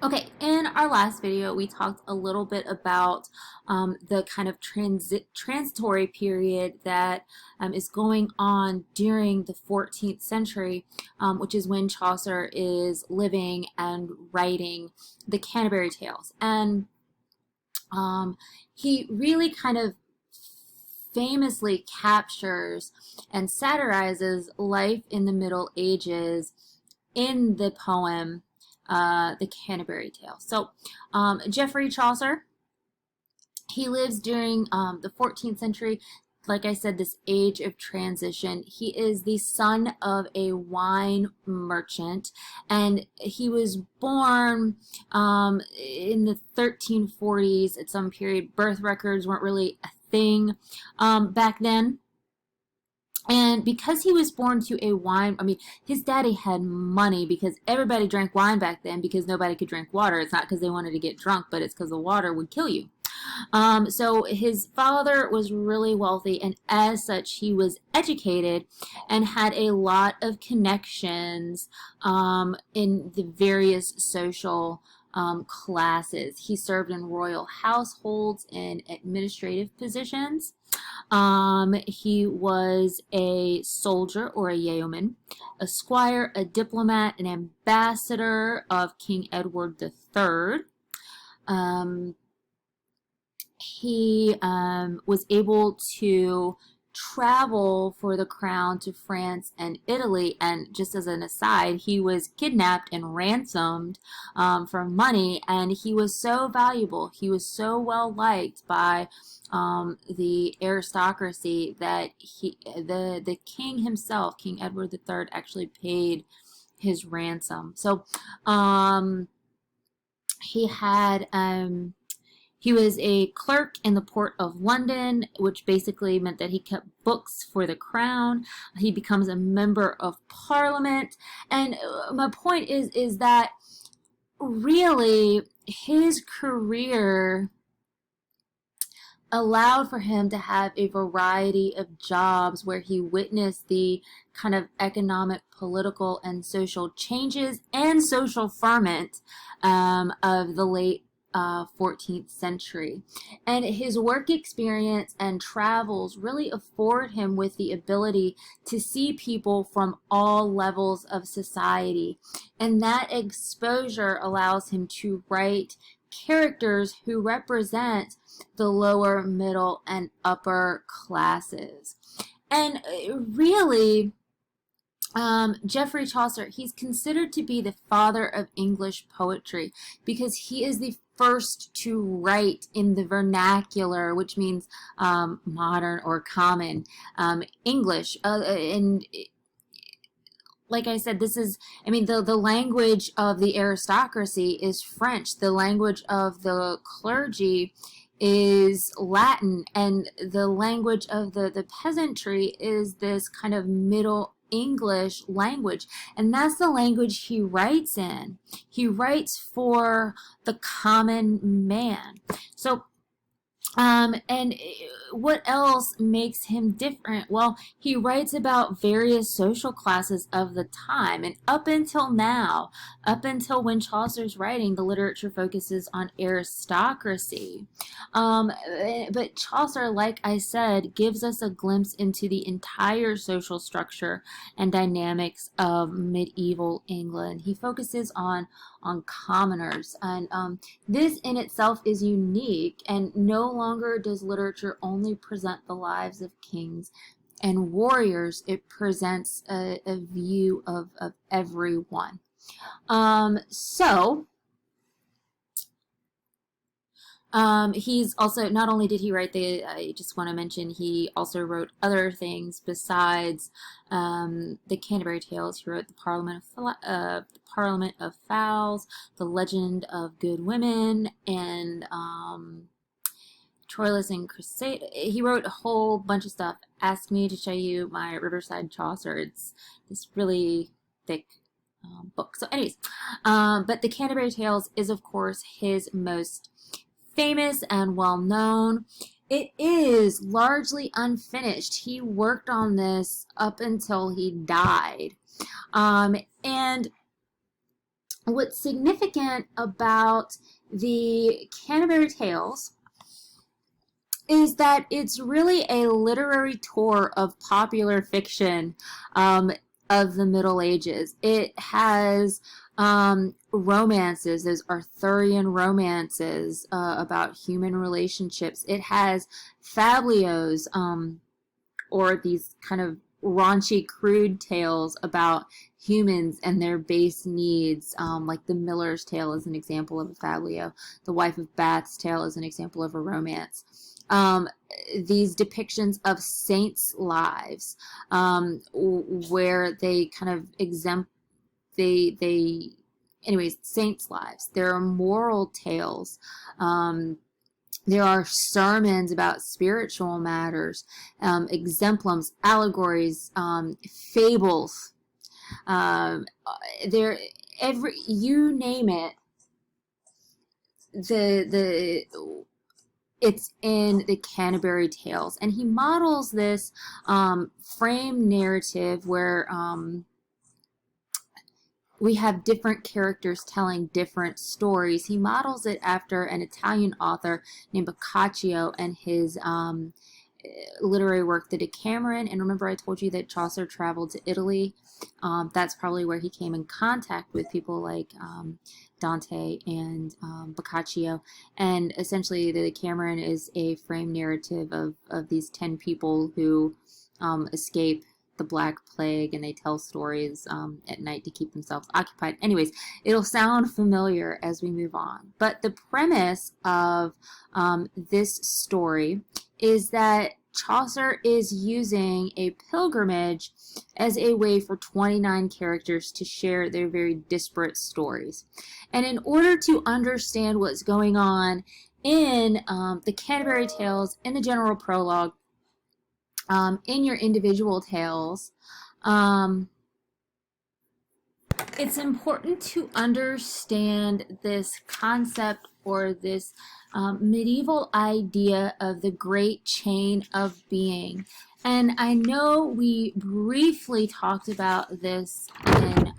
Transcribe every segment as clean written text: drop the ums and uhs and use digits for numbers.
Okay, in our last video, we talked a little bit about the kind of transitory period that is going on during the 14th century, which is when Chaucer is living and writing the Canterbury Tales. And um, he really kind of famously captures and satirizes life in the Middle Ages in the poem The Canterbury Tales. So, Geoffrey Chaucer, he lives during the 14th century. Like I said, this age of transition. He is the son of a wine merchant, and he was born in the 1340s at some period. Birth records weren't really a thing back then. And because he was born to a wine, I mean, his daddy had money because everybody drank wine back then because nobody could drink water. It's not because they wanted to get drunk, but it's because the water would kill you. So his father was really wealthy, and as such, he was educated and had a lot of connections in the various social classes. He served in royal households and administrative positions. He was a soldier or a yeoman, a squire, a diplomat, an ambassador of King Edward III. Um, he was able to travel for the crown to France and Italy. And just as an aside, he was kidnapped and ransomed for money. And he was so valuable. He was so well liked by the aristocracy that the king himself, King Edward III, actually paid his ransom. So he had he was a clerk in the port of London, which basically meant that he kept books for the crown. He becomes a member of parliament. And my point is that really his career allowed for him to have a variety of jobs where he witnessed the kind of economic, political, and social changes and social ferment of the late 14th century. And his work experience and travels really afford him with the ability to see people from all levels of society. And that exposure allows him to write characters who represent the lower, middle, and upper classes. And really, Geoffrey Chaucer, he's considered to be the father of English poetry because he is the first to write in the vernacular, which means modern or common English. And like I said, this is, I mean, the language of the aristocracy is French. The language of the clergy is Latin, and the language of the peasantry is this kind of Middle English language. And that's the language he writes in. He writes for the common man. So and what else makes him different? Well, he writes about various social classes of the time. And up until now, up until when Chaucer's writing, the literature focuses on aristocracy. But Chaucer, like I said, gives us a glimpse into the entire social structure and dynamics of medieval England. He focuses on commoners, and this in itself is unique, and no longer does literature only present the lives of kings and warriors. It presents a view of everyone. He's also, not only did he write I just want to mention, he also wrote other things besides the Canterbury Tales. He wrote the Parliament of Fowls, The Legend of Good Women, and Troilus and Cressida. He wrote a whole bunch of stuff. Ask me to show you my Riverside Chaucer. It's this really thick book. So anyways, but the Canterbury Tales is, of course, his most famous and well known. It is largely unfinished. He worked on this up until he died. And what's significant about the Canterbury Tales is that it's really a literary tour of popular fiction um, of the Middle Ages. It has romances, those Arthurian romances about human relationships. It has fabliaux, or these kind of raunchy, crude tales about humans and their base needs, like The Miller's Tale is an example of a fabliau. The Wife of Bath's Tale is an example of a romance. Um, these depictions of saints' lives, where they kind of anyways, saints' lives. There are moral tales. There are sermons about spiritual matters, exemplums, allegories, fables. Um, there, you name it, the it's in the Canterbury Tales, and he models this frame narrative where we have different characters telling different stories. He models it after an Italian author named Boccaccio and his literary work, the Decameron. And remember, I told you that Chaucer traveled to Italy. That's probably where he came in contact with people like Dante and Boccaccio. And essentially, the Decameron is a frame narrative of these 10 people who escape the Black Plague, and they tell stories at night to keep themselves occupied. Anyways, it'll sound familiar as we move on. But the premise of this story is that Chaucer is using a pilgrimage as a way for 29 characters to share their very disparate stories. And in order to understand what's going on in the Canterbury Tales, in the general prologue, in your individual tales, it's important to understand this concept, or this medieval idea of the great chain of being. And I know we briefly talked about this in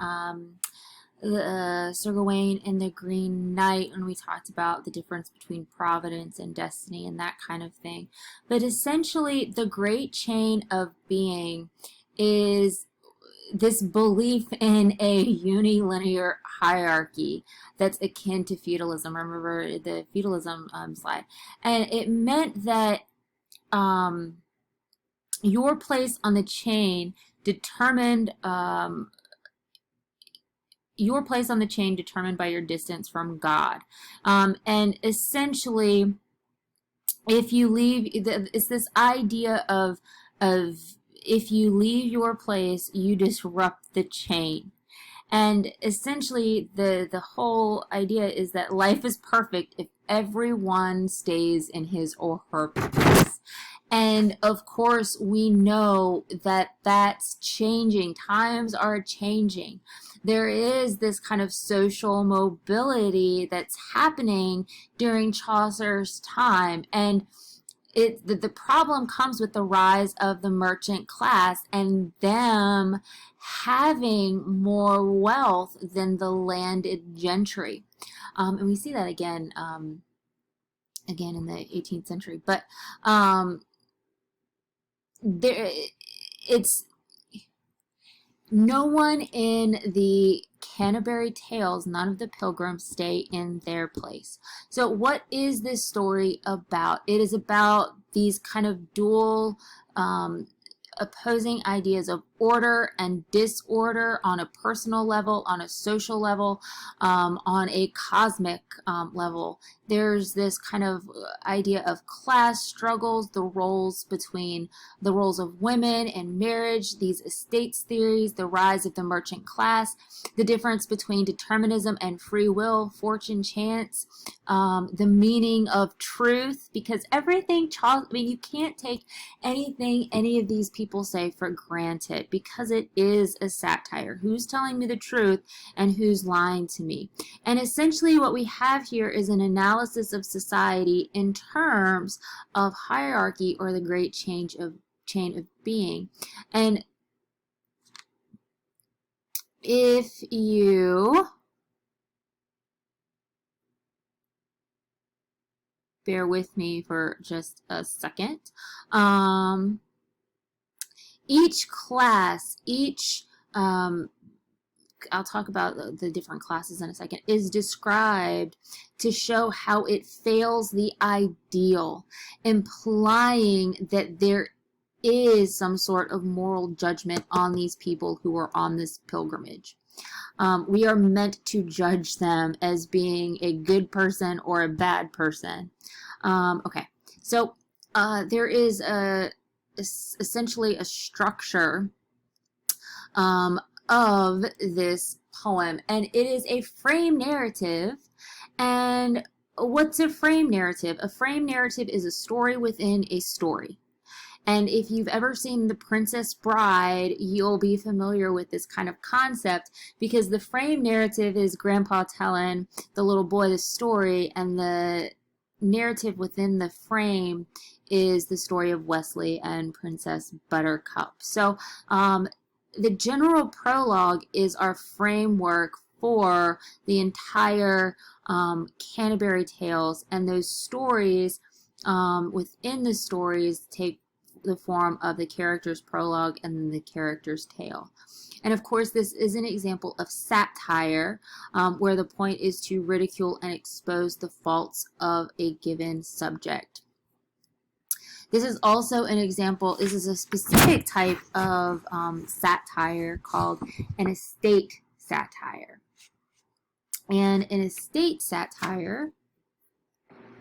Sir Gawain and the Green Knight, when we talked about the difference between providence and destiny and that kind of thing. But essentially, the great chain of being is this belief in a unilinear hierarchy that's akin to feudalism. Remember the feudalism slide? And it meant that your place on the chain determined by your distance from God. And essentially, if you leave, it's this idea of if you leave your place, you disrupt the chain. And essentially, the whole idea is that life is perfect if everyone stays in his or her place. And of course, we know that that's changing. Times are changing. There is this kind of social mobility that's happening during Chaucer's time. And the problem comes with the rise of the merchant class and them having more wealth than the landed gentry. And we see that again in the 18th century. But it's no one in the Canterbury Tales, none of the pilgrims stay in their place. So what is this story about? It is about these kind of dual opposing ideas of order and disorder on a personal level, on a social level, on a cosmic level. There's this kind of idea of class struggles, the roles of women in marriage, these estates theories, the rise of the merchant class, the difference between determinism and free will, fortune, chance, the meaning of truth, because everything, you can't take anything any of these people say for granted, because it is a satire. Who's telling me the truth and who's lying to me? And essentially what we have here is an analysis of society in terms of hierarchy, or the great chain of being. And if you bear with me for just a second. Each class, I'll talk about the different classes in a second, is described to show how it fails the ideal, implying that there is some sort of moral judgment on these people who are on this pilgrimage. We are meant to judge them as being a good person or a bad person. Okay, so there is essentially a structure of this poem, and it is a frame narrative. And what's a frame narrative? A frame narrative is a story within a story. And if you've ever seen The Princess Bride, you'll be familiar with this kind of concept, because the frame narrative is grandpa telling the little boy the story, and the narrative within the frame is the story of Wesley and Princess Buttercup. So the general prologue is our framework for the entire Canterbury Tales, and those stories within the stories take the form of the character's prologue and then the character's tale. And of course, this is an example of satire, where the point is to ridicule and expose the faults of a given subject. This is also an example, this is a specific type of satire called an estate satire. And an estate satire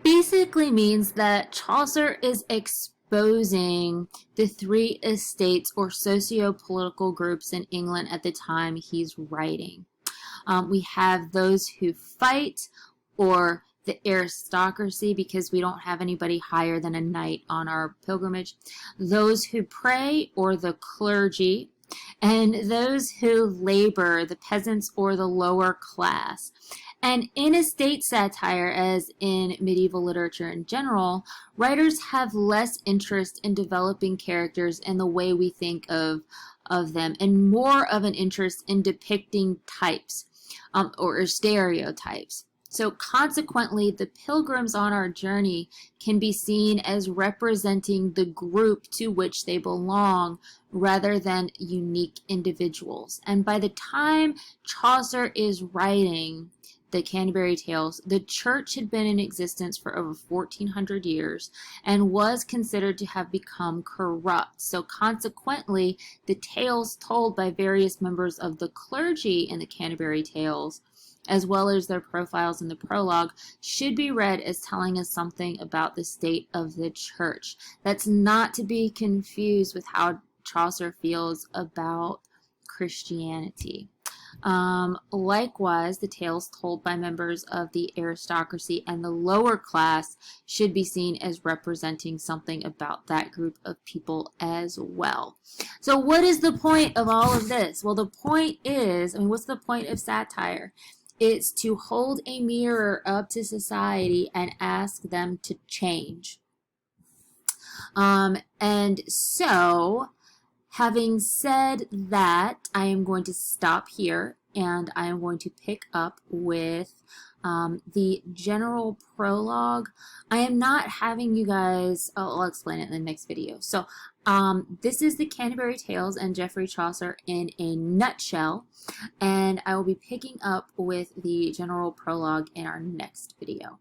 basically means that Chaucer is exposing the three estates or socio-political groups in England at the time he's writing. We have those who fight, or the aristocracy, because we don't have anybody higher than a knight on our pilgrimage, those who pray, or the clergy, and those who labor, the peasants or the lower class. And in estate satire, as in medieval literature in general, writers have less interest in developing characters and the way we think of them, and more of an interest in depicting types or stereotypes. So consequently, the pilgrims on our journey can be seen as representing the group to which they belong rather than unique individuals. And by the time Chaucer is writing the Canterbury Tales, the church had been in existence for over 1400 years and was considered to have become corrupt. So consequently, the tales told by various members of the clergy in the Canterbury Tales, as well as their profiles in the prologue, should be read as telling us something about the state of the church. That's not to be confused with how Chaucer feels about Christianity. Likewise, the tales told by members of the aristocracy and the lower class should be seen as representing something about that group of people as well. So what is the point of all of this? Well, the point is, what's the point of satire? It's to hold a mirror up to society and ask them to change. And so, having said that, I am going to stop here, and I am going to pick up with the general prologue. I am not having you guys, I'll explain it in the next video. So this is the Canterbury Tales and Geoffrey Chaucer in a nutshell, and I will be picking up with the general prologue in our next video.